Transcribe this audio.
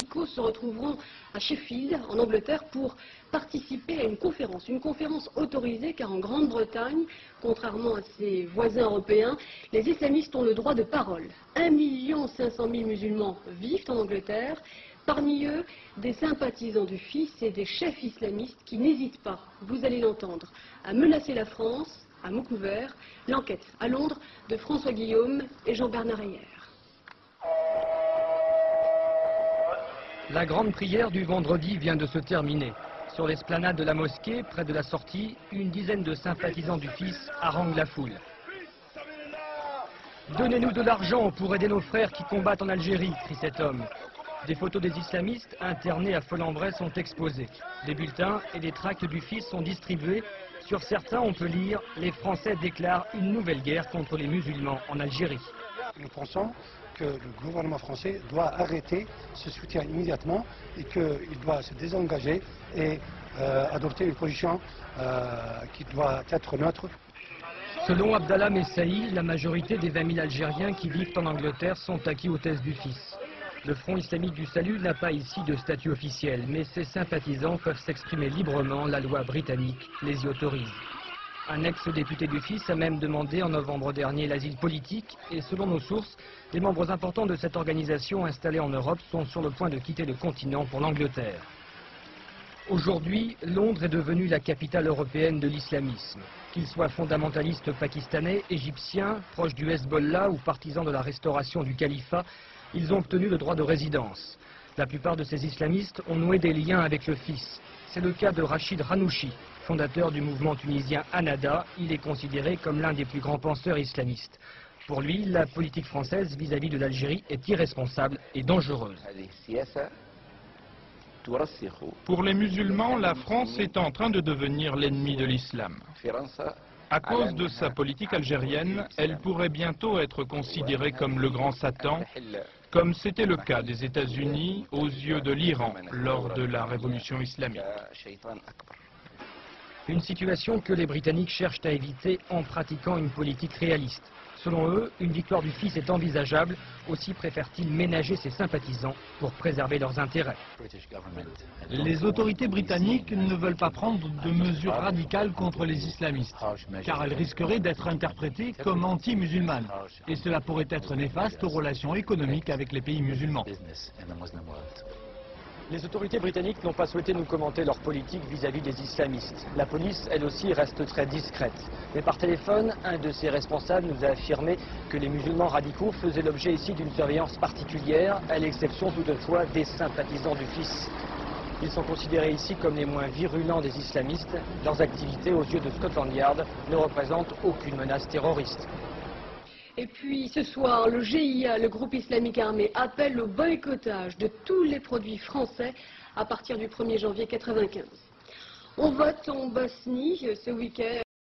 radicaux se retrouveront à Sheffield, en Angleterre, pour participer à une conférence autorisée, car en Grande-Bretagne, contrairement à ses voisins européens, les islamistes ont le droit de parole. 1 500 000 musulmans vivent en Angleterre, parmi eux des sympathisants du fils et des chefs islamistes qui n'hésitent pas, vous allez l'entendre, à menacer la France, à mots couverts. L'enquête à Londres de François Guillaume et Jean-Bernard Heyer. La grande prière du vendredi vient de se terminer. Sur l'esplanade de la mosquée, près de la sortie, une dizaine de sympathisants du fils haranguent la foule. Donnez-nous de l'argent pour aider nos frères qui combattent en Algérie, crie cet homme. Des photos des islamistes internés à Folembray sont exposées. Des bulletins et des tracts du fils sont distribués. Sur certains, on peut lire « Les Français déclarent une nouvelle guerre contre les musulmans en Algérie ». Nous pensons que le gouvernement français doit arrêter ce soutien immédiatement et qu'il doit se désengager et adopter une position qui doit être neutre. Selon Abdallah Messaï, la majorité des 20 000 Algériens qui vivent en Angleterre sont acquis aux thèses du fils. Le Front islamique du salut n'a pas ici de statut officiel, mais ses sympathisants peuvent s'exprimer librement, la loi britannique les y autorise. Un ex-député du fils a même demandé en novembre dernier l'asile politique et selon nos sources, les membres importants de cette organisation installée en Europe sont sur le point de quitter le continent pour l'Angleterre. Aujourd'hui, Londres est devenue la capitale européenne de l'islamisme. Qu'ils soient fondamentalistes pakistanais, égyptiens, proches du Hezbollah ou partisans de la restauration du califat, ils ont obtenu le droit de résidence. La plupart de ces islamistes ont noué des liens avec le fils. C'est le cas de Rachid Ranouchi, fondateur du mouvement tunisien Ennahda. Il est considéré comme l'un des plus grands penseurs islamistes. Pour lui, la politique française vis-à-vis de l'Algérie est irresponsable et dangereuse. Pour les musulmans, la France est en train de devenir l'ennemi de l'islam. À cause de sa politique algérienne, elle pourrait bientôt être considérée comme le grand Satan, comme c'était le cas des États-Unis aux yeux de l'Iran lors de la révolution islamique. Une situation que les Britanniques cherchent à éviter en pratiquant une politique réaliste. Selon eux, une victoire du fils est envisageable, aussi préfèrent-ils ménager ses sympathisants pour préserver leurs intérêts. Les autorités britanniques ne veulent pas prendre de mesures radicales contre les islamistes, car elles risqueraient d'être interprétées comme anti-musulmanes, et cela pourrait être néfaste aux relations économiques avec les pays musulmans. Les autorités britanniques n'ont pas souhaité nous commenter leur politique vis-à-vis des islamistes. La police, elle aussi, reste très discrète. Mais par téléphone, un de ses responsables nous a affirmé que les musulmans radicaux faisaient l'objet ici d'une surveillance particulière, à l'exception toutefois des sympathisants du fils. Ils sont considérés ici comme les moins virulents des islamistes. Leurs activités, aux yeux de Scotland Yard, ne représentent aucune menace terroriste. Et puis ce soir, le GIA, le groupe islamique armé, appelle au boycottage de tous les produits français à partir du 1er janvier 1995. On vote en Bosnie ce week-end.